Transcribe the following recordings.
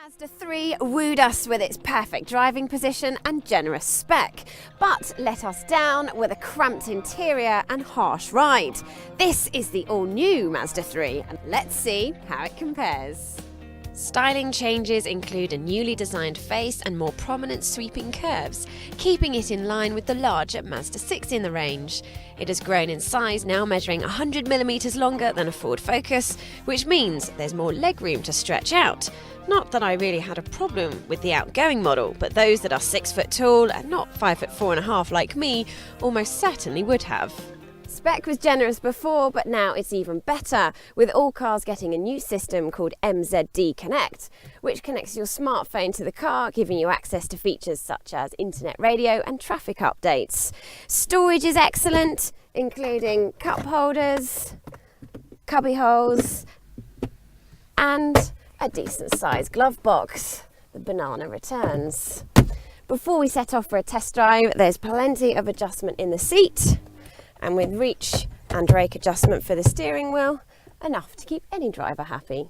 Mazda 3 wooed us with its perfect driving position and generous spec, but let us down with a cramped interior and harsh ride. This is the all-new Mazda 3, and let's see how it compares. Styling changes include a newly designed face and more prominent sweeping curves, keeping it in line with the larger Mazda 6 in the range. It has grown in size, now measuring 100mm longer than a Ford Focus, which means there's more legroom to stretch out. Not that I really had a problem with the outgoing model, but those that are 6 foot tall and not 5'4.5" like me almost certainly would have. Spec was generous before, but now it's even better, with all cars getting a new system called MZD Connect, which connects your smartphone to the car, giving you access to features such as internet radio and traffic updates. Storage is excellent, including cup holders, cubby holes, and a decent sized glove box. The banana returns. Before we set off for a test drive, there's plenty of adjustment in the seat, and with reach and rake adjustment for the steering wheel, enough to keep any driver happy.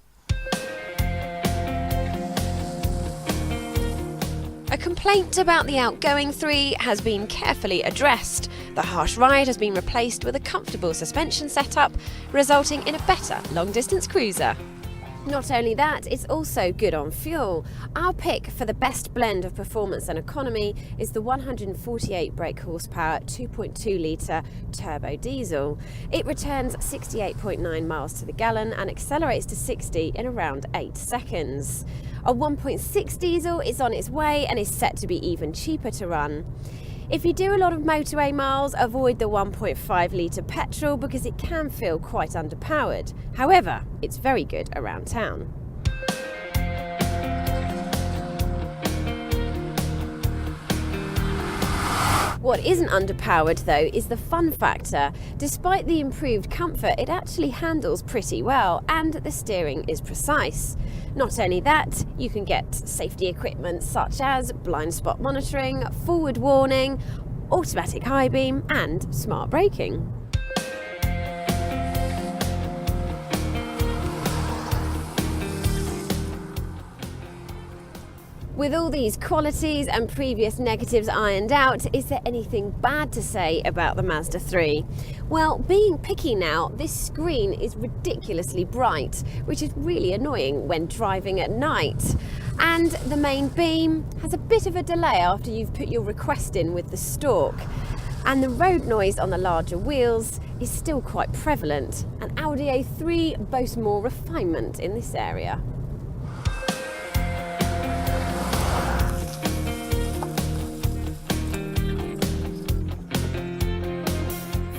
A complaint about the outgoing 3 has been carefully addressed. The harsh ride has been replaced with a comfortable suspension setup, resulting in a better long-distance cruiser. Not only that, it's also good on fuel. Our pick for the best blend of performance and economy is the 148 brake horsepower 2.2 litre turbo diesel. It returns 68.9 miles to the gallon and accelerates to 60 in around 8 seconds. A 1.6 diesel is on its way and is set to be even cheaper to run. If you do a lot of motorway miles, avoid the 1.5 litre petrol because it can feel quite underpowered. However, it's very good around town. What isn't underpowered though is the fun factor. Despite the improved comfort, it actually handles pretty well and the steering is precise. Not only that, you can get safety equipment such as blind spot monitoring, forward warning, automatic high beam and smart braking. With all these qualities and previous negatives ironed out, is there anything bad to say about the Mazda 3? Well, being picky now, this screen is ridiculously bright, which is really annoying when driving at night. And the main beam has a bit of a delay after you've put your request in with the stalk. And the road noise on the larger wheels is still quite prevalent. And Audi A3 boasts more refinement in this area.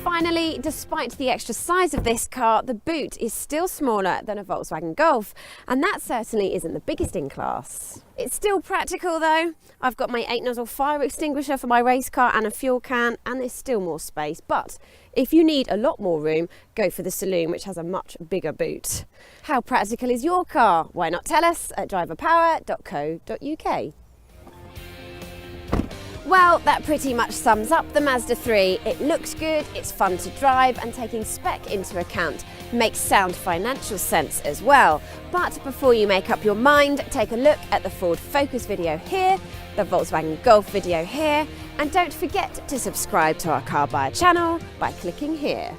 Finally, despite the extra size of this car, the boot is still smaller than a Volkswagen Golf, and that certainly isn't the biggest in class. It's still practical though. I've got my 8-nozzle fire extinguisher for my race car and a fuel can, and there's still more space. But if you need a lot more room, go for the saloon, which has a much bigger boot. How practical is your car? Why not tell us at driverpower.co.uk. Well, that pretty much sums up the Mazda 3. It looks good, it's fun to drive, and taking spec into account makes sound financial sense as well. But before you make up your mind, take a look at the Ford Focus video here, the Volkswagen Golf video here, and don't forget to subscribe to our Car Buyer channel by clicking here.